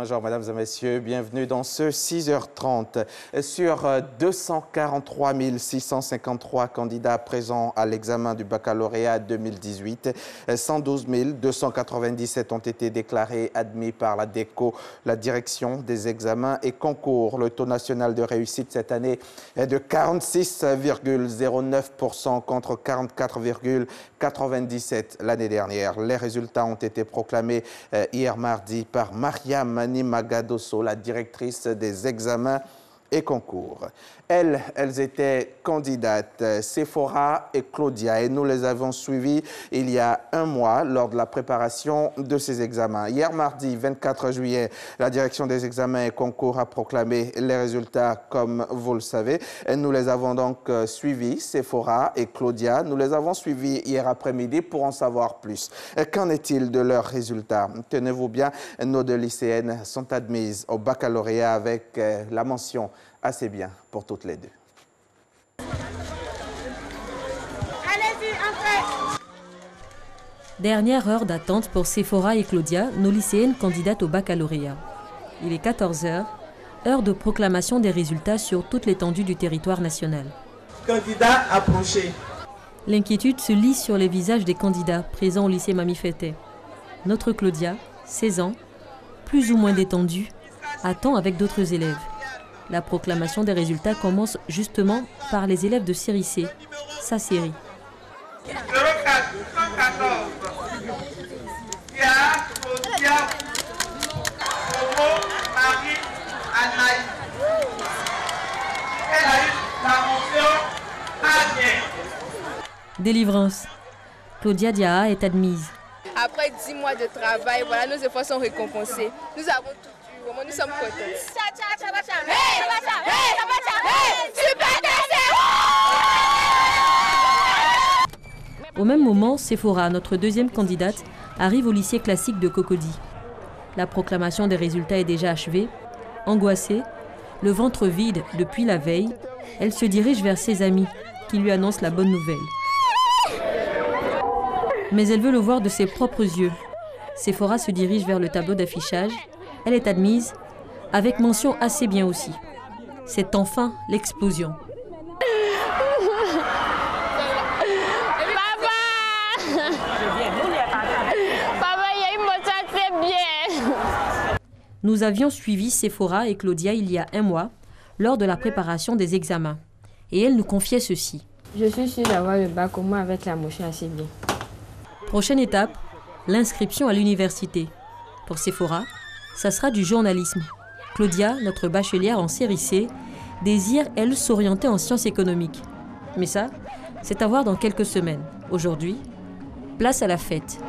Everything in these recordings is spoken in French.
Bonjour mesdames et messieurs, bienvenue dans ce 6h30. Sur 243 653 candidats présents à l'examen du baccalauréat 2018, 112 297 ont été déclarés admis par la DECO, la direction des examens et concours. Le taux national de réussite cette année est de 46,09% contre 44,97% l'année dernière. Les résultats ont été proclamés hier mardi par Mariam Nimagadoso, la directrice des examens et concours. Elles étaient candidates, Sephora et Claudia, et nous les avons suivies il y a un mois lors de la préparation de ces examens. Hier mardi 24 juillet, la direction des examens et concours a proclamé les résultats comme vous le savez. Et nous les avons donc suivis, Sephora et Claudia. Nous les avons suivis hier après-midi pour en savoir plus. Qu'en est-il de leurs résultats? Tenez-vous bien, nos deux lycéennes sont admises au baccalauréat avec la mention assez bien pour toutes les deux. Allez-y, entrez. Dernière heure d'attente pour Sephora et Claudia, nos lycéennes candidates au baccalauréat. Il est 14 h, heure de proclamation des résultats sur toute l'étendue du territoire national. Candidats approchés. L'inquiétude se lit sur les visages des candidats présents au lycée Mamifete. Notre Claudia, 16 ans, plus ou moins détendue, attend avec d'autres élèves. La proclamation des résultats commence justement par les élèves de série C, sa série. 04, 114. Claudia, Momo, Marie, Anaïs. Elle a eu la mention Agnès. Délivrance. Claudia Diaa est admise. Après 10 mois de travail, voilà, nos efforts sont récompensés. Nous avons tout eu, vraiment, nous sommes contents. Au même moment, Sephora, notre deuxième candidate, arrive au lycée classique de Cocody. La proclamation des résultats est déjà achevée. Angoissée, le ventre vide depuis la veille, elle se dirige vers ses amis qui lui annoncent la bonne nouvelle. Mais elle veut le voir de ses propres yeux. Sephora se dirige vers le tableau d'affichage. Elle est admise, avec mention assez bien aussi. C'est enfin l'explosion. Nous avions suivi Sephora et Claudia il y a un mois, lors de la préparation des examens. Et elle nous confiait ceci. Je suis sûre d'avoir le bac au moins avec la motion assez bien. Prochaine étape, l'inscription à l'université. Pour Sephora, ça sera du journalisme. Claudia, notre bachelière en série C, désire, elle, s'orienter en sciences économiques. Mais ça, c'est à voir dans quelques semaines. Aujourd'hui, place à la fête.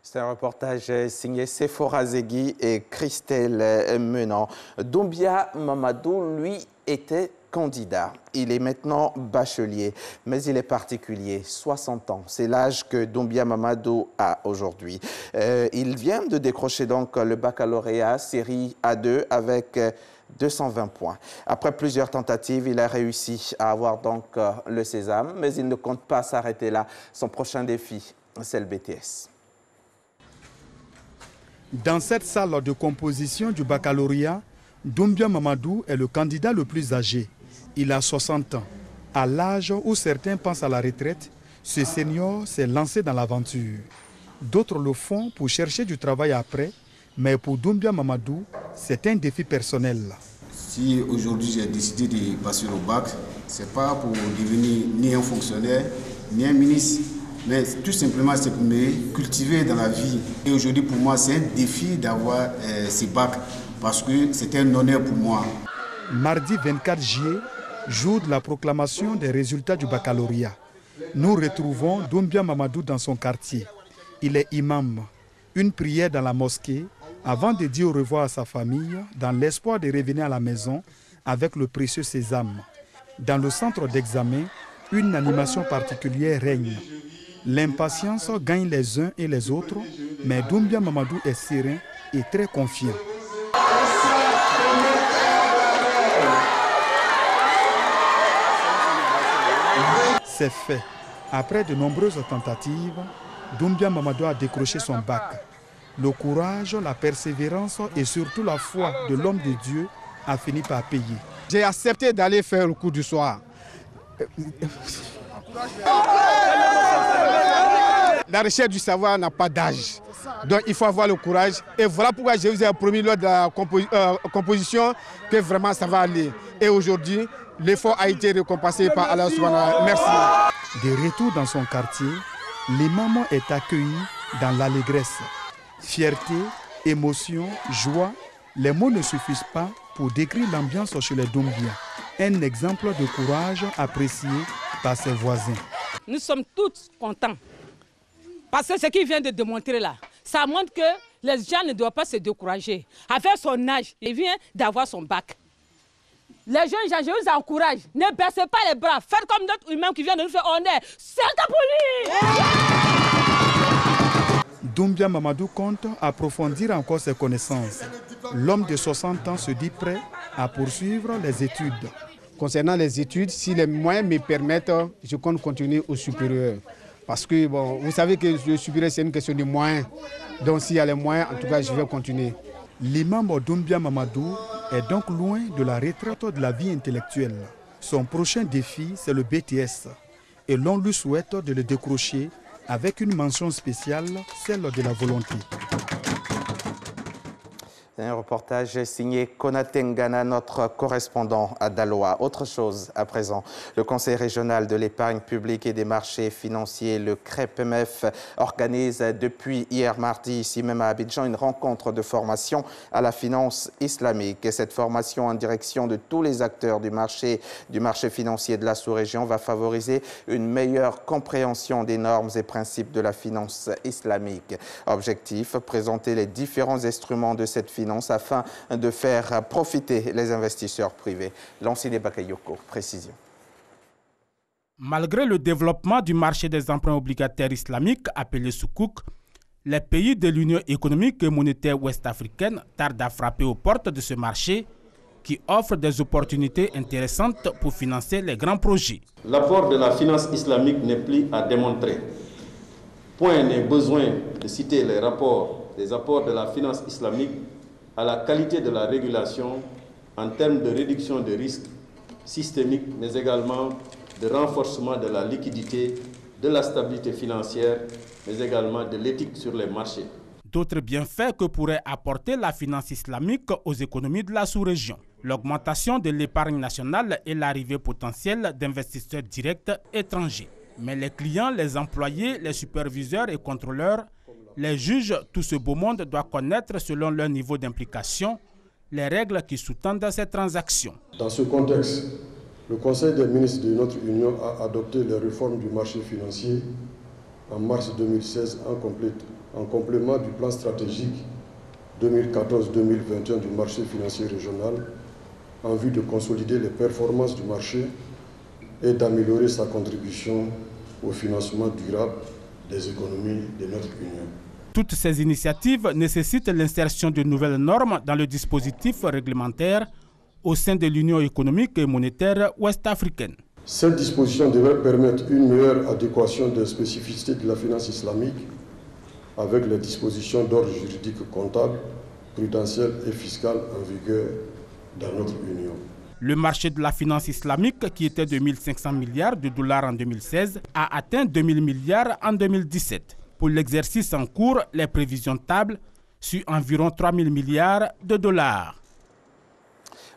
C'est un reportage signé Sephora Zegui et Christelle Menant. Doumbia Mamadou, lui, était candidat. Il est maintenant bachelier, mais il est particulier, 60 ans. C'est l'âge que Doumbia Mamadou a aujourd'hui. Il vient de décrocher donc le baccalauréat série A2 avec 220 points. Après plusieurs tentatives, il a réussi à avoir donc le sésame, mais il ne compte pas s'arrêter là. Son prochain défi, c'est le BTS. Dans cette salle de composition du baccalauréat, Doumbia Mamadou est le candidat le plus âgé. Il a 60 ans. À l'âge où certains pensent à la retraite, ce senior s'est lancé dans l'aventure. D'autres le font pour chercher du travail après, mais pour Doumbia Mamadou, c'est un défi personnel. Si aujourd'hui j'ai décidé de passer le bac, ce n'est pas pour devenir ni un fonctionnaire, ni un ministre, mais tout simplement c'est pour me cultiver dans la vie. Et aujourd'hui pour moi c'est un défi d'avoir ce bac parce que c'est un honneur pour moi. Mardi 24 juillet, jour de la proclamation des résultats du baccalauréat, nous retrouvons Doumbia Mamadou dans son quartier. Il est imam. Une prière dans la mosquée avant de dire au revoir à sa famille dans l'espoir de revenir à la maison avec le précieux sésame. Dans le centre d'examen, une animation particulière règne. L'impatience gagne les uns et les autres, mais Doumbia Mamadou est serein et très confiant. C'est fait. Après de nombreuses tentatives, Doumbia Mamadou a décroché son bac. Le courage, la persévérance et surtout la foi de l'homme de Dieu a fini par payer. J'ai accepté d'aller faire le cours du soir. La recherche du savoir n'a pas d'âge. Donc il faut avoir le courage. Et voilà pourquoi je vous ai promis lors de la composition que vraiment ça va aller. Et aujourd'hui, l'effort a été récompensé par Allah subhanahu. Merci. De retour dans son quartier, l'imam est accueilli dans l'allégresse. Fierté, émotion, joie, les mots ne suffisent pas pour décrire l'ambiance chez les Doumbia. Un exemple de courage apprécié par ses voisins. Nous sommes tous contents. Parce que ce qu'il vient de démontrer là, ça montre que les gens ne doivent pas se décourager. Avec son âge, il vient d'avoir son bac. Les jeunes gens, je vous encourage, ne baissez pas les bras. Faites comme notre humain qui vient de nous faire honneur. C'est pour lui! Doumbia Mamadou compte approfondir encore ses connaissances. L'homme de 60 ans se dit prêt à poursuivre les études. Concernant les études, si les moyens me permettent, je compte continuer au supérieur. Parce que bon, vous savez que le supérieur, c'est une question de moyens. Donc s'il y a les moyens, en tout cas, je vais continuer. L'imam Doumbia Mamadou est donc loin de la retraite de la vie intellectuelle. Son prochain défi, c'est le BTS. Et l'on lui souhaite de le décrocher avec une mention spéciale, celle de la volonté. Un reportage signé Konaté Ngana, notre correspondant à Daloa. Autre chose à présent, le Conseil régional de l'épargne publique et des marchés financiers, le CREPMF, organise depuis hier mardi, ici même à Abidjan, une rencontre de formation à la finance islamique. Et cette formation en direction de tous les acteurs du marché financier de la sous-région va favoriser une meilleure compréhension des normes et principes de la finance islamique. Objectif, présenter les différents instruments de cette finance afin de faire profiter les investisseurs privés. Lansine Bakayoko, précision. Malgré le développement du marché des emprunts obligataires islamiques, appelé Soukouk, les pays de l'Union économique et monétaire ouest-africaine tardent à frapper aux portes de ce marché qui offre des opportunités intéressantes pour financer les grands projets. L'apport de la finance islamique n'est plus à démontrer. Point n'est besoin de citer les apports de la finance islamique à la qualité de la régulation en termes de réduction de risques systémiques, mais également de renforcement de la liquidité, de la stabilité financière, mais également de l'éthique sur les marchés. D'autres bienfaits que pourrait apporter la finance islamique aux économies de la sous-région. L'augmentation de l'épargne nationale et l'arrivée potentielle d'investisseurs directs étrangers. Mais les clients, les employés, les superviseurs et contrôleurs, les juges, tout ce beau monde doit connaître selon leur niveau d'implication les règles qui sous-tendent ces transactions. Dans ce contexte, le Conseil des ministres de notre Union a adopté les réformes du marché financier en mars 2016 en complément du plan stratégique 2014-2021 du marché financier régional en vue de consolider les performances du marché et d'améliorer sa contribution au financement durable des économies de notre Union. Toutes ces initiatives nécessitent l'insertion de nouvelles normes dans le dispositif réglementaire au sein de l'Union économique et monétaire ouest-africaine. Cette disposition devrait permettre une meilleure adéquation des spécificités de la finance islamique avec les dispositions d'ordre juridique comptable, prudentiel et fiscal en vigueur dans notre Union. Le marché de la finance islamique, qui était de 1 500 milliards de dollars en 2016, a atteint 2 000 milliards en 2017. Pour l'exercice en cours, les prévisions tablent sur environ 3 000 milliards de dollars.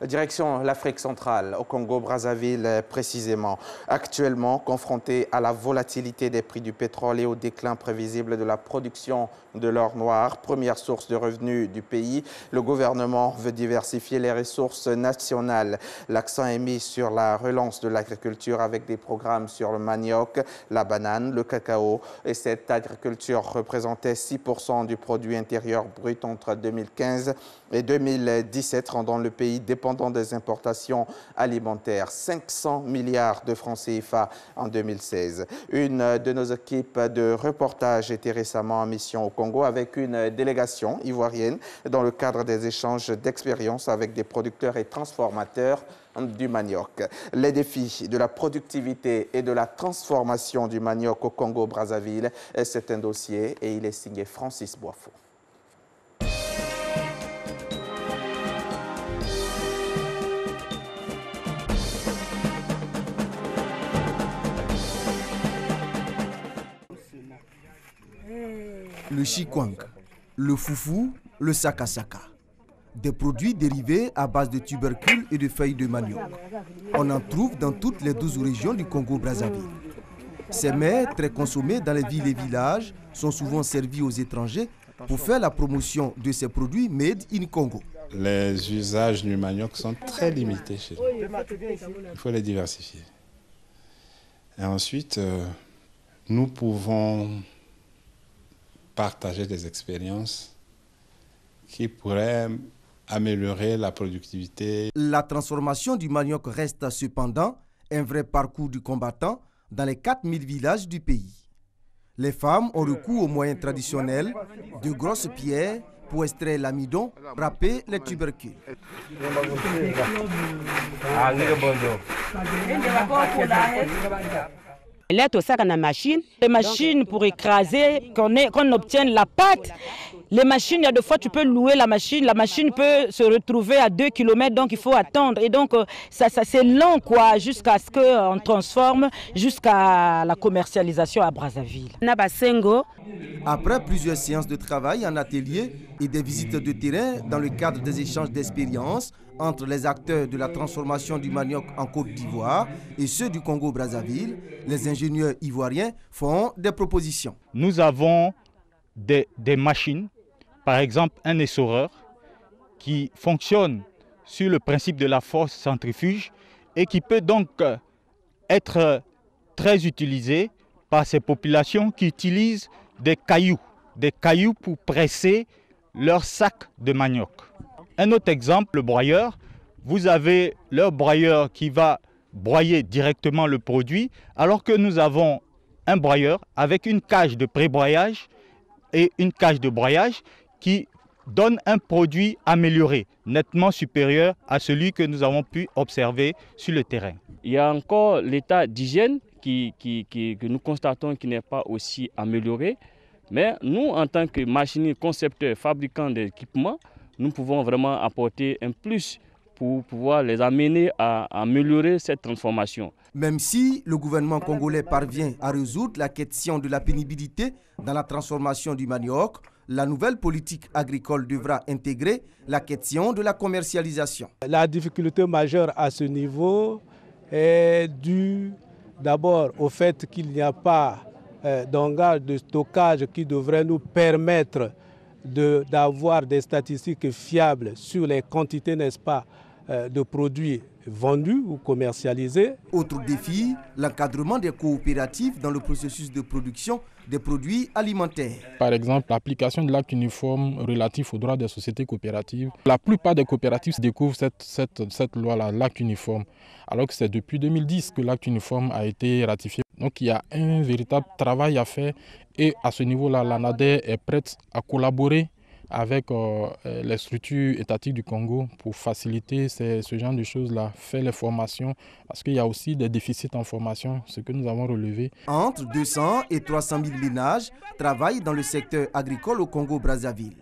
Direction l'Afrique centrale, au Congo-Brazzaville précisément. Actuellement confronté à la volatilité des prix du pétrole et au déclin prévisible de la production de l'or noir, première source de revenus du pays, le gouvernement veut diversifier les ressources nationales. L'accent est mis sur la relance de l'agriculture avec des programmes sur le manioc, la banane, le cacao. Et cette agriculture représentait 6% du produit intérieur brut entre 2015 et 2017, rendant le pays dépendant des importations alimentaires. 500 milliards de francs CFA en 2016. Une de nos équipes de reportage était récemment en mission au Congo avec une délégation ivoirienne dans le cadre des échanges d'expériences avec des producteurs et transformateurs du manioc. Les défis de la productivité et de la transformation du manioc au Congo-Brazzaville, c'est un dossier et il est signé Francis Boifo. le chikwang, le foufou, le sakasaka. Des produits dérivés à base de tubercules et de feuilles de manioc. On en trouve dans toutes les 12 régions du Congo-Brazzaville. Ces mets, très consommés dans les villes et villages, sont souvent servis aux étrangers pour faire la promotion de ces produits made in Congo. Les usages du manioc sont très limités chez nous. Il faut les diversifier. Et ensuite, nous pouvons partager des expériences qui pourraient améliorer la productivité. La transformation du manioc reste cependant un vrai parcours du combattant dans les 4000 villages du pays. Les femmes ont recours aux moyens traditionnels, de grosses pierres pour extraire l'amidon, râper les tubercules. Il est aussi dans la machine. Les machines pour écraser, qu'on obtienne la pâte. Les machines, il y a des fois tu peux louer la machine peut se retrouver à 2 km, donc il faut attendre. Et donc ça c'est long quoi, jusqu'à ce qu'on transforme, jusqu'à la commercialisation à Brazzaville. Après plusieurs séances de travail en atelier et des visites de terrain dans le cadre des échanges d'expériences entre les acteurs de la transformation du manioc en Côte d'Ivoire et ceux du Congo-Brazzaville, les ingénieurs ivoiriens font des propositions. Nous avons des machines, par exemple un essoreur qui fonctionne sur le principe de la force centrifuge et qui peut donc être très utilisé par ces populations qui utilisent des cailloux pour presser leur sac de manioc. Un autre exemple, le broyeur. Vous avez leur broyeur qui va broyer directement le produit, alors que nous avons un broyeur avec une cage de pré-broyage et une cage de broyage qui donne un produit amélioré, nettement supérieur à celui que nous avons pu observer sur le terrain. Il y a encore l'état d'hygiène que nous constatons qui n'est pas aussi amélioré, mais nous, en tant que machinistes, concepteurs, fabricants d'équipements, nous pouvons vraiment apporter un plus pour pouvoir les amener à améliorer cette transformation. Même si le gouvernement congolais parvient à résoudre la question de la pénibilité dans la transformation du manioc, la nouvelle politique agricole devra intégrer la question de la commercialisation. La difficulté majeure à ce niveau est due d'abord au fait qu'il n'y a pas d'engagement de stockage qui devrait nous permettre d'avoir des statistiques fiables sur les quantités, n'est-ce pas, de produits vendus ou commercialisés. Autre défi, l'encadrement des coopératives dans le processus de production des produits alimentaires. Par exemple, l'application de l'acte uniforme relatif aux droits des sociétés coopératives. La plupart des coopératives découvrent cette loi-là, l'acte uniforme, alors que c'est depuis 2010 que l'acte uniforme a été ratifié. Donc il y a un véritable travail à faire et à ce niveau-là, l'ANADER est prête à collaborer avec les structures étatiques du Congo pour faciliter ce genre de choses-là, faire les formations, parce qu'il y a aussi des déficits en formation, ce que nous avons relevé. Entre 200 et 300 000 ménages travaillent dans le secteur agricole au Congo-Brazzaville.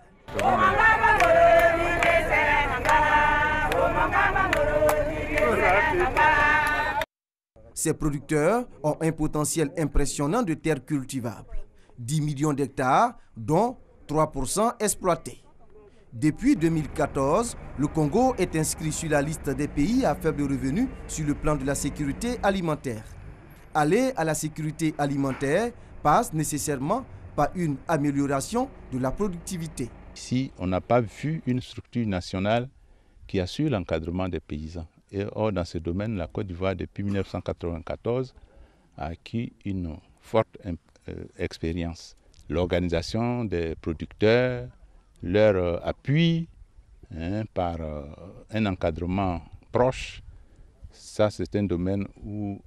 Ces producteurs ont un potentiel impressionnant de terres cultivables. 10 millions d'hectares, dont 3% exploités. Depuis 2014, le Congo est inscrit sur la liste des pays à faible revenu sur le plan de la sécurité alimentaire. Aller à la sécurité alimentaire passe nécessairement par une amélioration de la productivité. Ici, on n'a pas vu une structure nationale qui assure l'encadrement des paysans. Et or, dans ce domaine, la Côte d'Ivoire, depuis 1994, a acquis une forte expérience. L'organisation des producteurs, leur appui par un encadrement proche, ça c'est un domaine où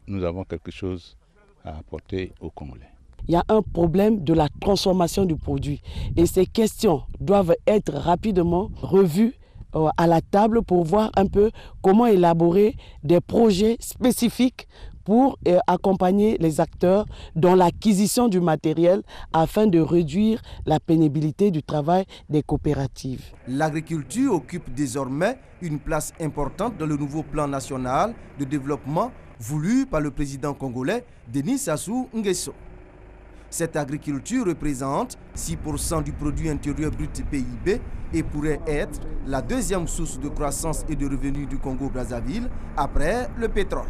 nous avons quelque chose à apporter aux Congolais. Il y a un problème de la transformation du produit et ces questions doivent être rapidement revues à la table pour voir un peu comment élaborer des projets spécifiques pour accompagner les acteurs dans l'acquisition du matériel afin de réduire la pénibilité du travail des coopératives. L'agriculture occupe désormais une place importante dans le nouveau plan national de développement voulu par le président congolais Denis Sassou Nguesso. Cette agriculture représente 6% du produit intérieur brut PIB et pourrait être la deuxième source de croissance et de revenus du Congo-Brazzaville après le pétrole.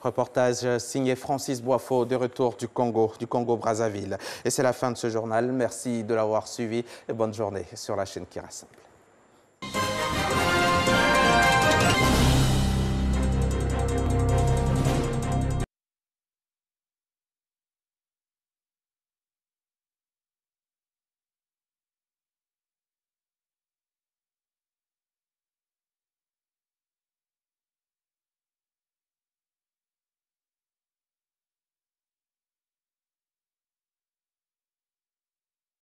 Reportage signé Francis Boifo de retour du Congo-Brazzaville. Et c'est la fin de ce journal. Merci de l'avoir suivi et bonne journée sur la chaîne qui rassemble.